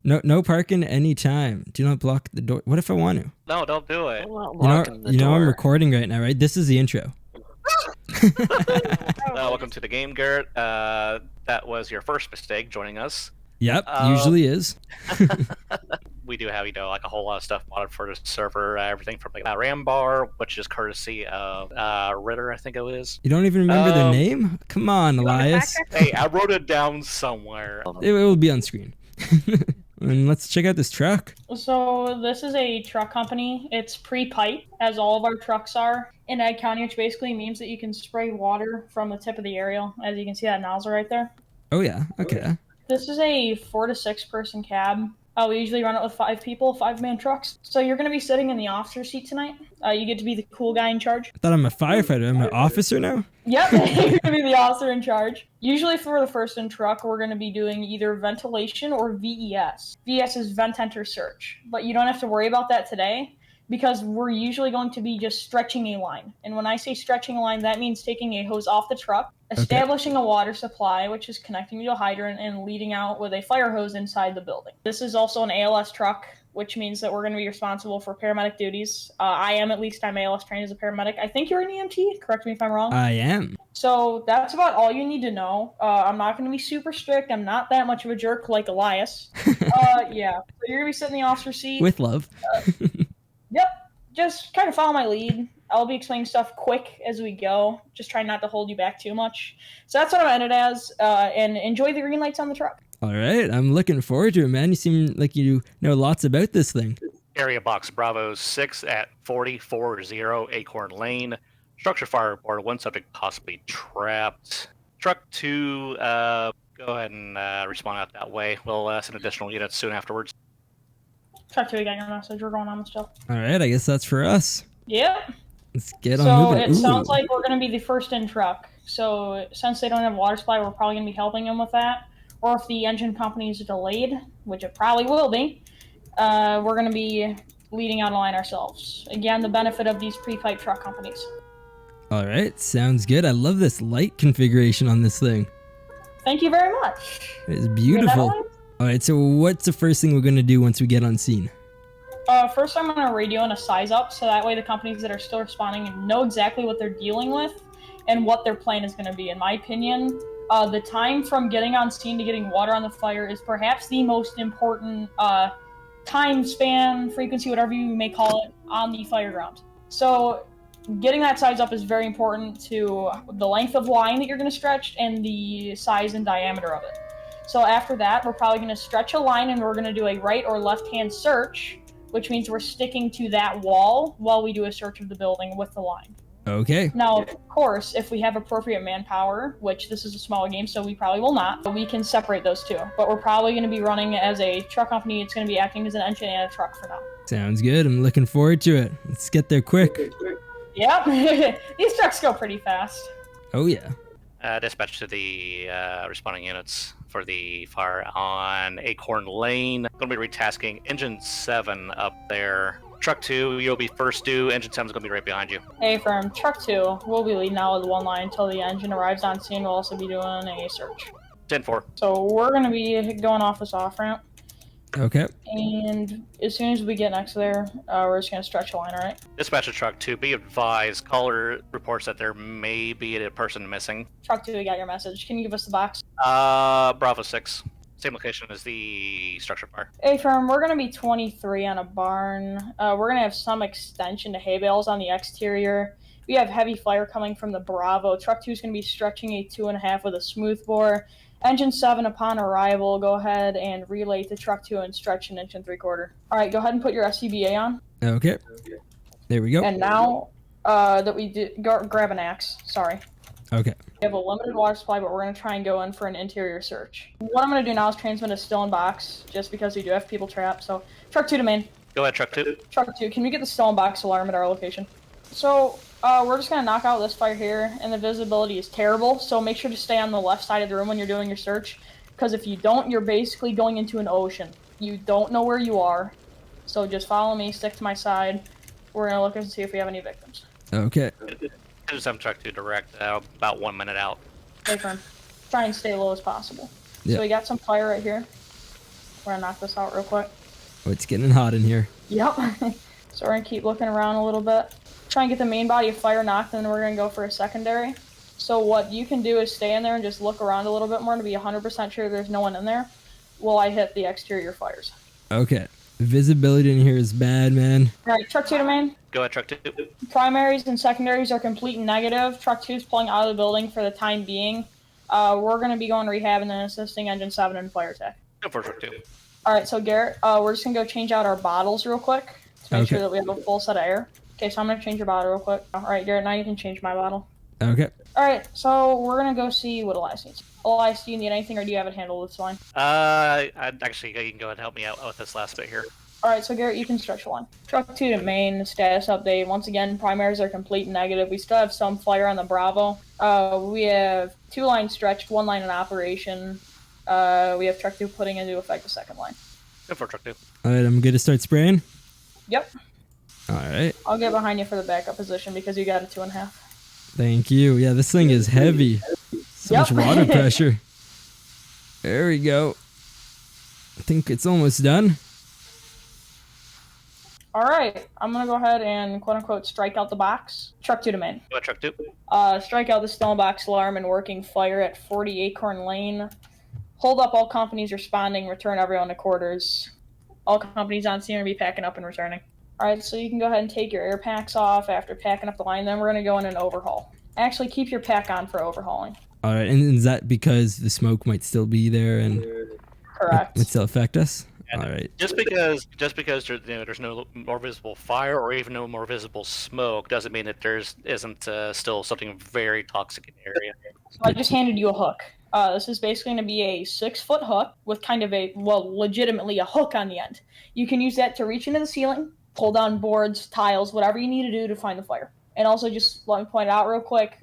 No parking anytime. Do not block the door. What if I want to? No, don't do it. I'm not You know, blocking the you know I'm door. recording right now, right? This is the intro. Welcome to the game, Garrett. That was your first mistake joining us. Yep, usually is. We do have, like a whole lot of stuff modded for the server. Everything from like Rambar, which is courtesy of Ritter, I think it is. You don't even remember their name? Come on, Elias. Hey, I wrote it down somewhere. It will be on screen. And let's check out this truck. So this is a truck company. It's pre-pipe, as all of our trucks are in Egg County, which basically means that you can spray water from the tip of the aerial. As you can see that nozzle right there. Oh yeah, okay. This is a 4 to 6 person cab. We usually run it with 5 people, 5-man trucks. So you're going to be sitting in the officer seat tonight. You get to be the cool guy in charge. I thought I'm a firefighter. I'm an officer now? Yep, you're going to be the officer in charge. Usually for the first in truck, we're going to be doing either ventilation or VES. VES is vent enter search, but you don't have to worry about that today because we're usually going to be just stretching a line. And when I say stretching a line, that means taking a hose off the truck, establishing a water supply, which is connecting to a hydrant, and leading out with a fire hose inside the building. This is also an ALS truck, which means that we're going to be responsible for paramedic duties. I'm ALS trained as a paramedic. I think you're an EMT. Correct me if I'm wrong. I am. So that's about all you need to know. I'm not going to be super strict. I'm not that much of a jerk like Elias. Yeah. So you're going to be sitting in the officer seat. With love. Yep. Just kind of follow my lead. I'll be explaining stuff quick as we go. Just trying not to hold you back too much. So that's what I'm in it as. And enjoy the green lights on the truck. All right. I'm looking forward to it, man. You seem like you know lots about this thing. Area box Bravo 6 at 4040 Acorn Lane. Structure fire report. 1 subject possibly trapped. Truck 2, go ahead and respond out that way. We'll send additional units soon afterwards. Truck 2, we got your message. We're going on with stuff. All right. I guess that's for us. Yep. Let's get on So moving. it sounds like we're going to be the first in truck. So since they don't have water supply, we're probably going to be helping them with that. Or if the engine company is delayed, which it probably will be, we're going to be leading out a line ourselves. Again, the benefit of these pre-pipe truck companies. All right. Sounds good. I love this light configuration on this thing. Thank you very much. It's beautiful. All right. So what's the first thing we're going to do once we get on scene? First, I'm going to radio in a size up, so that way the companies that are still responding know exactly what they're dealing with and what their plan is going to be. In my opinion, the time from getting on scene to getting water on the fire is perhaps the most important time span, frequency, whatever you may call it, on the fire ground. So getting that size up is very important to the length of line that you're going to stretch and the size and diameter of it. So after that, we're probably going to stretch a line and we're going to do a right or left-hand search, which means we're sticking to that wall while we do a search of the building with the line. Okay. Now, of course, if we have appropriate manpower, which this is a smaller game, so we probably will not, we can separate those two. But we're probably going to be running as a truck company. It's going to be acting as an engine and a truck for now. Sounds good. I'm looking forward to it. Let's get there quick. Yep. These trucks go pretty fast. Oh, yeah. Dispatch to the responding units for the fire on Acorn Lane. Going to be retasking Engine 7 up there. Truck 2, you'll be first due. Engine 7 is going to be right behind you. Hey, from truck 2, we'll be leading out with one line until the engine arrives on scene. We'll also be doing a search. 10-4. So we're going to be going off this off-ramp. Okay. And as soon as we get next to there, we're just going to stretch a line, all right? Dispatch to truck 2, be advised. Caller reports that there may be a person missing. Truck 2, we got your message. Can you give us the box? Bravo 6. Same location as the structure fire. Hey, firm, we're going to be 23 on a barn. We're going to have some extension to hay bales on the exterior. We have heavy fire coming from the Bravo. Truck 2 is going to be stretching a 2.5 with a smooth bore. Engine 7 upon arrival, go ahead and relay to truck 2 and stretch an 1 3/4. All right, go ahead and put your SCBA on. Okay. There we go. And now that we did, grab an axe. Sorry. Okay. We have a limited water supply, but we're going to try and go in for an interior search. What I'm going to do now is transmit a still in box, just because we do have people trapped. So, truck 2 to main. Go ahead, truck 2. Truck 2, can we get the still in box alarm at our location? So, we're just going to knock out this fire here, and the visibility is terrible, so make sure to stay on the left side of the room when you're doing your search, because if you don't, you're basically going into an ocean. You don't know where you are, so just follow me, stick to my side. We're going to look and see if we have any victims. Okay. Engine 7 truck 2 direct, about 1 minute out. Hey, friend. Try and stay low as possible. Yeah. So we got some fire right here. We're gonna knock this out real quick. Oh, it's getting hot in here. Yep. So we're gonna keep looking around a little bit. Try and get the main body of fire knocked, and then we're gonna go for a secondary. So what you can do is stay in there and just look around a little bit more to be 100% sure there's no one in there while I hit the exterior fires. Okay. Visibility in here is bad, man. Alright, truck 2 to main. Go ahead, truck 2. Primaries and secondaries are complete negative. Truck 2 is pulling out of the building for the time being. We're going to be going rehab and then assisting Engine 7 and fire tech. Go for truck 2. Alright, so Garrett, we're just going to go change out our bottles real quick to make sure that we have a full set of air. Okay, so I'm going to change your bottle real quick. Alright, Garrett, now you can change my bottle. Okay. Alright, so we're going to go see what Elias needs. Elias, do you need anything or do you have it handled? It's fine. Actually, you can go ahead and help me out with this last bit here. Alright, so Garrett, you can stretch the line. Truck 2 to main, status update. Once again, primaries are complete negative. We still have some fire on the Bravo. We have 2 lines stretched, 1 line in operation. We have truck 2 putting into effect the 2nd line. Go for truck 2. Alright, I'm good to start spraying? Yep. Alright. I'll get behind you for the backup position because you got a 2.5. Thank you. Yeah, this thing is heavy. So much water pressure. There we go. I think it's almost done. Alright, I'm gonna go ahead and quote-unquote strike out the box. Truck 2 to main. Go ahead, truck 2. Strike out the stone box alarm and working fire at 40 Acorn Lane. Hold up all companies responding, return everyone to quarters. All companies on scene are going to be packing up and returning. Alright, so you can go ahead and take your air packs off after packing up the line, then we're going to go in and overhaul. Actually, keep your pack on for overhauling. Alright, and is that because the smoke might still be there and Correct. it might still affect us? And Alright. Just because there's no more visible fire or even no more visible smoke doesn't mean that there isn't still something very toxic in the area. So I just handed you a hook. This is basically going to be a 6-foot hook with kind of legitimately a hook on the end. You can use that to reach into the ceiling, pull down boards, tiles, whatever you need to do to find the fire. And also, just let me point it out real quick,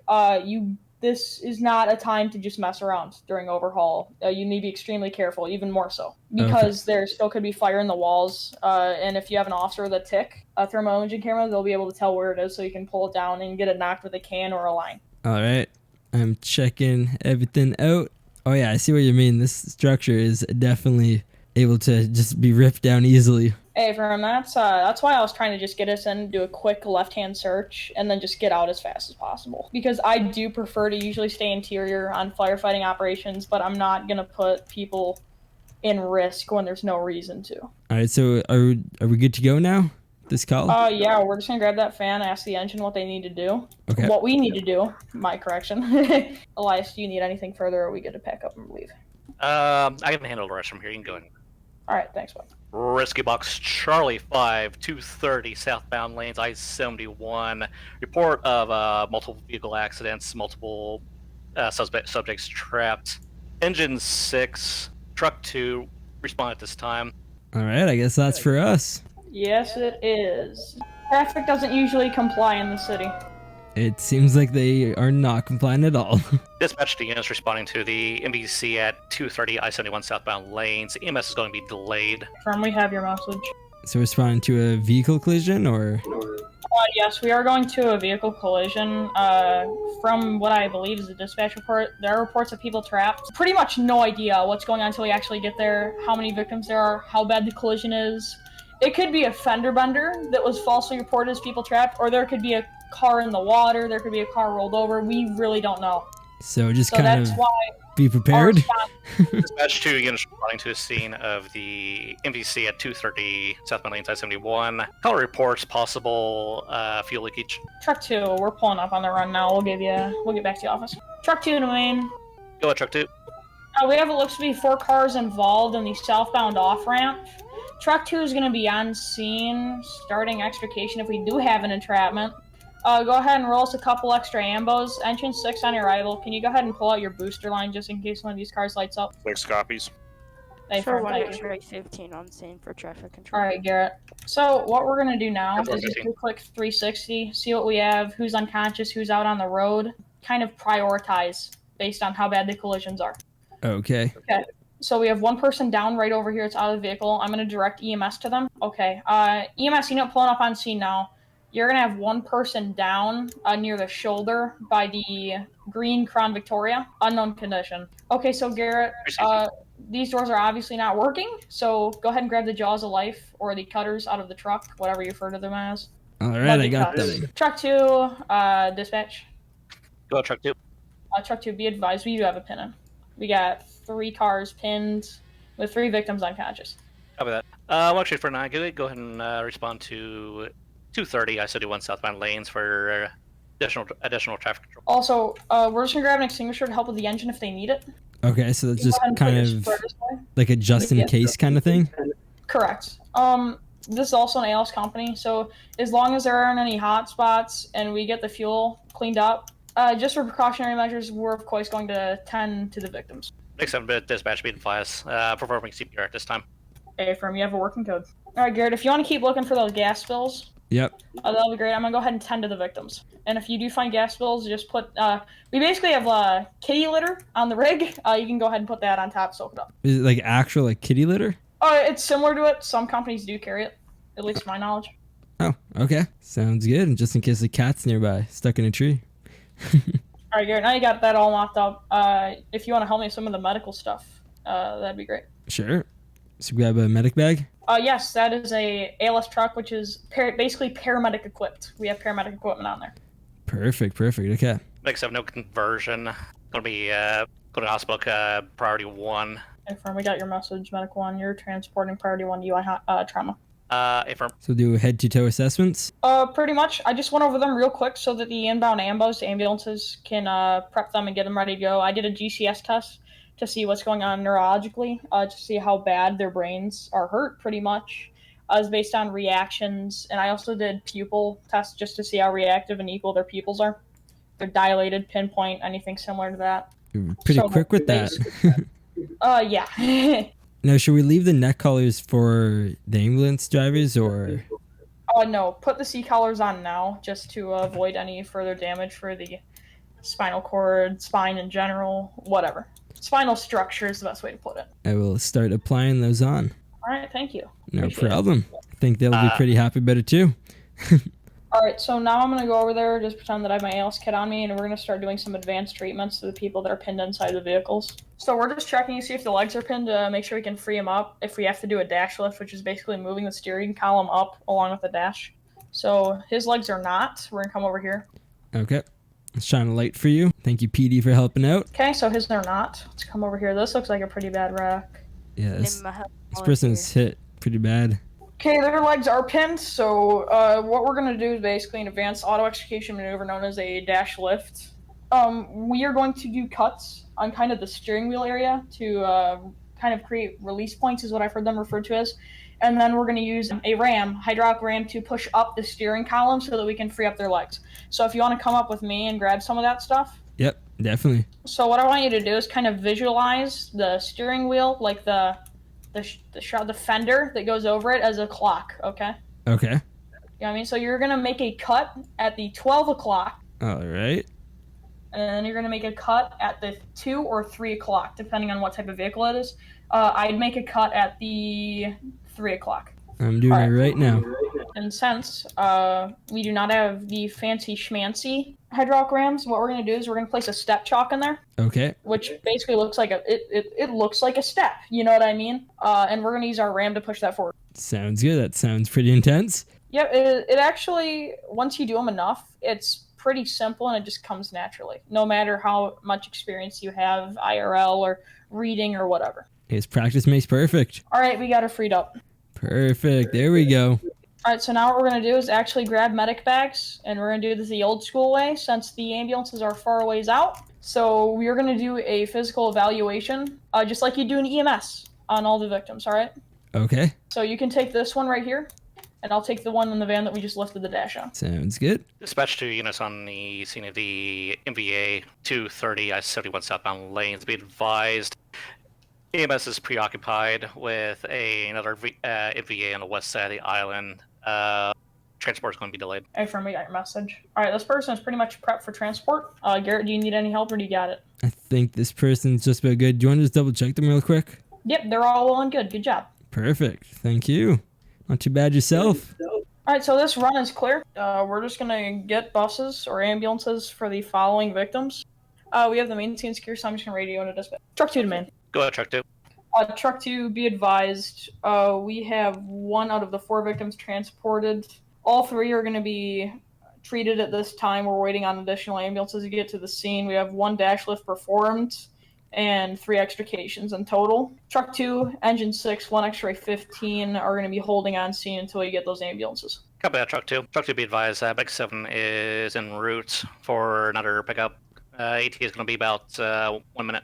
this is not a time to just mess around during overhaul. You need to be extremely careful, even more so, because there still could be fire in the walls. And if you have an officer with a tick, a thermal imaging camera, they'll be able to tell where it is, so you can pull it down and get it knocked with a can or a line. Alright. I'm checking everything out. Oh yeah, I see what you mean. This structure is definitely able to just be ripped down easily. Hey, from that's why I was trying to just get us in, do a quick left-hand search, and then just get out as fast as possible. Because I do prefer to usually stay interior on firefighting operations, but I'm not gonna put people in risk when there's no reason to. All right, so are we good to go now? This call? Yeah, we're just gonna grab that fan, ask the engine what they need to do. Okay. What we need to do. My correction. Elias, do you need anything further, or are we good to pack up and leave? I can handle the rest from here. You can go ahead. All right, thanks, bud. Rescue Box Charlie 5, 230 southbound lanes, I-71. Report of multiple vehicle accidents, multiple subjects trapped. Engine 6, truck 2, respond at this time. All right, I guess that's for us. Yes, it is. Traffic doesn't usually comply in the city. It seems like they are not compliant at all. Dispatch to units responding to the MBC at 230 I-71 southbound lanes. EMS is going to be delayed. Firm, we have your message. So responding to a vehicle collision, or? Yes, we are going to a vehicle collision. From what I believe is a dispatch report, there are reports of people trapped. Pretty much no idea what's going on until we actually get there, how many victims there are, how bad the collision is. It could be a fender bender that was falsely reported as people trapped, or there could be a car in the water, there could be a car rolled over. We really don't know. So just kind of why be prepared. Dispatch to units responding to the scene of the MVC at 230 southbound lanes I-71. Call reports possible fuel leakage. Truck 2, we're pulling up on the run now. We'll get back to the office. Truck 2 to main. Go ahead, truck 2. We have, it looks to be 4 cars involved in the southbound off-ramp. Truck 2 is going to be on scene, starting extrication if we do have an entrapment. Go ahead and roll us a couple extra ambos. Engine 6 on arrival. Can you go ahead and pull out your booster line just in case one of these cars lights up? 6 copies. Sure, Thank you. 15 on scene for traffic control. Alright, Garrett. So what we're going to do now is just do a quick 360, see what we have, who's unconscious, who's out on the road, kind of prioritize based on how bad the collisions are. Okay. Okay. So we have one person down right over here. It's out of the vehicle. I'm going to direct EMS to them. Okay. EMS, pulling up on scene now. You're going to have one person down near the shoulder by the green Crown Victoria. Unknown condition. Okay, so Garrett, these doors are obviously not working, so go ahead and grab the jaws of life or the cutters out of the truck, whatever you refer to them as. All right, I got Cutters. them. Truck 2, dispatch. Go truck 2. Truck 2, be advised, we do have a pin in. We got 3 cars pinned with 3 victims unconscious. Copy that. Well, actually, for now, go ahead and respond to 230 I-71 southbound lanes for additional traffic control. Also, we're just gonna grab an extinguisher to help with the engine if they need it. Okay, so that's You just go ahead and put kind your of square this way. like a just in case kind of thing. Correct. This is also an ALS company, so as long as there aren't any hot spots and we get the fuel cleaned up, just for precautionary measures, we're of course going to tend to the victims. Next 7-bit dispatch being advised. Performing CPR at this time. Affirm, you have a working code. All right, Garrett, if you want to keep looking for those gas spills, Yep. that'll be great. I'm gonna go ahead and tend to the victims. And if you do find gas spills, just put. We basically have kitty litter on the rig. You can go ahead and put that on top, soak it up. Is it like actual like kitty litter? It's similar to it. Some companies do carry it, at least to my knowledge. Oh, okay. Sounds good. And just in case the cat's nearby, stuck in a tree. All right, Garrett. Now you got that all locked up. If you want to help me with some of the medical stuff, that'd be great. Sure. So grab a medic bag. Yes, that is a ALS truck, which is basically paramedic equipped. We have paramedic equipment on there. Perfect. Okay. Next 7, no conversion. Gonna be go to hospital priority 1. Affirm, we got your message, medical 1. You're transporting priority 1 UI trauma. Affirm. So do head to toe assessments. Pretty much. I just went over them real quick so that the inbound ambulances can prep them and get them ready to go. I did a GCS test to see what's going on neurologically, to see how bad their brains are hurt, pretty much. It's based on reactions, and I also did pupil tests just to see how reactive and equal their pupils are. They're dilated, pinpoint, anything similar to that. You're pretty quick with that. Yeah. Now, should we leave the neck collars for the ambulance drivers or? No, put the C-collars on now just to avoid any further damage for the spinal cord, spine in general, whatever. Spinal structure is the best way to put it. I will start applying those on. All right, thank you. No Appreciate problem. I think they'll be pretty happy about it too. All right, so now I'm going to go over there, just pretend that I have my ALS kit on me, and we're going to start doing some advanced treatments to the people that are pinned inside the vehicles. So we're just checking to see if the legs are pinned to make sure we can free them up. If we have to do a dash lift, which is basically moving the steering column up along with the dash. So his legs are not. We're going to come over here. Okay. Let's shine a light for you. Thank you, PD, for helping out. Okay, so his are not. Let's come over here. This looks like a pretty bad wreck. Yeah, this person's hit pretty bad. Okay, their legs are pinned, so what we're going to do is basically an advanced auto-extrication maneuver known as a dash lift. We are going to do cuts on kind of the steering wheel area to kind of create release points is what I've heard them referred to as. And then we're going to use a hydraulic ram, to push up the steering column so that we can free up their legs. So if you want to come up with me and grab some of that stuff. Yep, definitely. So what I want you to do is kind of visualize the steering wheel, like the fender that goes over it as a clock, okay? Okay. You know what I mean? So you're going to make a cut at the 12 o'clock. All right. And then you're going to make a cut at the 2 or 3 o'clock, depending on what type of vehicle it is. I'd make a cut at the 3 o'clock. I'm doing it right now. And since we do not have the fancy schmancy hydraulic rams, what we're going to do is we're going to place a step chalk in there. Okay. Which basically looks like it looks like a step. You know what I mean? And we're going to use our ram to push that forward. Sounds good. That sounds pretty intense. Yep. It actually, once you do them enough, it's pretty simple and it just comes naturally. No matter how much experience you have, IRL or reading or whatever. Yes, practice makes perfect. All right, we got her freed up. Perfect. There we go. All right, so now what we're going to do is actually grab medic bags, and we're going to do this the old school way since the ambulances are far ways out. So we're going to do a physical evaluation, just like you do an EMS on all the victims, all right? Okay. So you can take this one right here, and I'll take the one in the van that we just lifted the dash on. Sounds good. Dispatch 2 units on the scene of the MVA 230 I-71 southbound lanes. Be advised, EMS is preoccupied with another MVA on the west side of the island. Transport is going to be delayed. Affirm, we got your message. All right, this person is pretty much prepped for transport. Garrett, do you need any help or do you got it? I think this person's just about good. Do you want to just double check them real quick? Yep, they're all well and good. Good job. Perfect. Thank you. Not too bad yourself. All right, so this run is clear. We're just going to get buses or ambulances for the following victims. We have the main scene secure, so I'm just going to radio into dispatch. Truck 2 to main. Go ahead, truck 2. Truck 2, be advised, we have 1 out of the 4 victims transported. All 3 are going to be treated at this time. We're waiting on additional ambulances to get to the scene. We have 1 dash lift performed and 3 extrications in total. Truck 2, engine 6, 1 X-ray 15 are going to be holding on scene until you get those ambulances. Copy that, Truck 2. Truck 2, be advised, Big 7 is en route for another pickup. AT is going to be about 1 minute.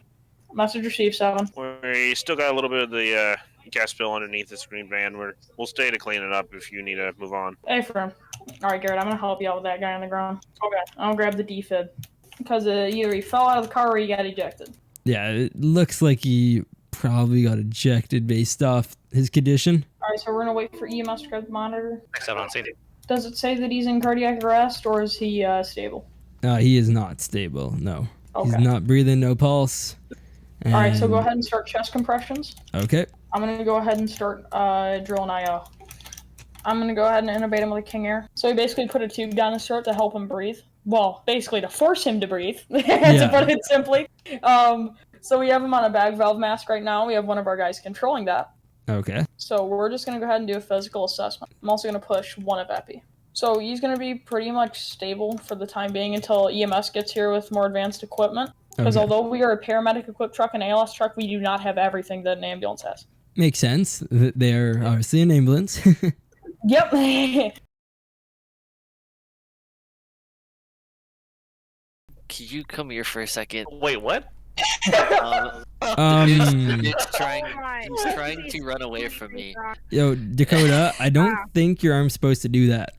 Message received, 7. We still got a little bit of the gas spill underneath this green van. We'll stay to clean it up if you need to move on. Hey, firm. Alright, Garrett, I'm going to help you out with that guy on the ground. Okay, I'll grab the defib. Because either he fell out of the car or he got ejected. Yeah, it looks like he probably got ejected based off his condition. Alright, so we're going to wait for EMS to grab the monitor. Big 7 on scene. Does it say that he's in cardiac arrest, or is he stable? He is not stable, no. Okay. He's not breathing, no pulse. Alright, so go ahead and start chest compressions. Okay. I'm going to go ahead and start drilling IO. I'm going to go ahead and intubate him with a King Air. So we basically put a tube down his throat to help him breathe. Well, basically to force him to breathe, to put it simply. So we have him on a bag valve mask right now. We have one of our guys controlling that. Okay. So we're just going to go ahead and do a physical assessment. I'm also going to push 1 of epi. So he's going to be pretty much stable for the time being until EMS gets here with more advanced equipment. Because although we are a paramedic-equipped truck and ALS truck, we do not have everything that an ambulance has. Makes sense. They're obviously an ambulance. Yep. Can you come here for a second? Wait, what? He's trying to run away from me. Yo, Dakota, I don't think your arm's supposed to do that.